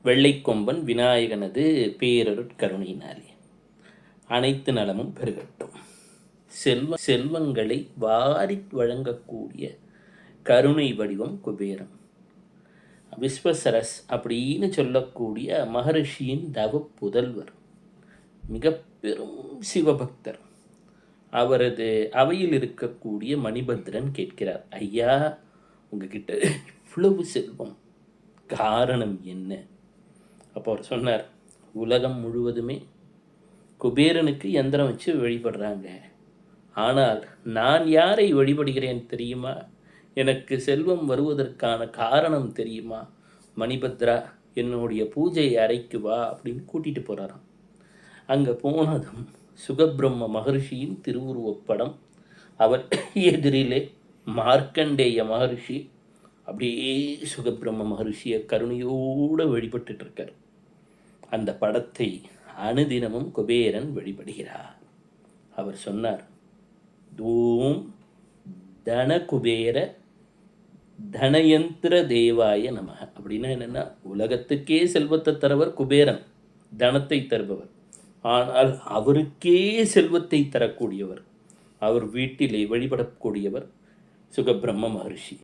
வெள்ளைக்கொம்பன் விநாயகனது பேரருட்கருணையினாலே அனைத்து நலமும் பெருகட்டும். செல்வங்களை வாரி வழங்கக்கூடிய கருணை வடிவம் குபேரன். விஸ்வசரஸ் அப்படின்னு சொல்லக்கூடிய மகரிஷியின் தவ புதல்வர், மிக பெரும் சிவபக்தர். அவரது அவையில் இருக்கக்கூடிய மணிபத்ரன் கேட்கிறார், ஐயா, உங்ககிட்ட இவ்வளவு செல்வம், காரணம் என்ன? அப்போ அவர் சொன்னார், உலகம் முழுவதுமே குபேரனுக்கு யந்திரம் வச்சு வழிபடுறாங்க. ஆனால் நான் யாரை வழிபடுகிறேன் தெரியுமா? எனக்கு செல்வம் வருவதற்கான காரணம் தெரியுமா? மணிபத்ரா, என்னுடைய பூஜை அறைக்கு வா அப்படின்னு கூட்டிகிட்டு போகிறாராம். அங்கே போனதும் சுகபிரம்ம மகர்ஷியின் திருவுருவப்படம், அவர் எதிரிலே மார்க்கண்டேய மகர்ஷி அப்படியே சுகபிரம்ம மகர்ஷியை கருணையோடு வழிபட்டுட்டு இருக்கார். அந்த படத்தை அனுதினமும் குபேரன் வழிபடுகிறார். அவர் சொன்னார், தூம் தன குபேர தனயந்திர தேவாய நம. அப்படின்னா என்னென்னா, உலகத்துக்கே செல்வத்தை தருவர் குபேரன், தனத்தை தருபவர். ஆனால் அவருக்கே செல்வத்தை தரக்கூடியவர், அவர் வீட்டிலே வழிபடக்கூடியவர் சுகபிரம்ம மகர்ஷி.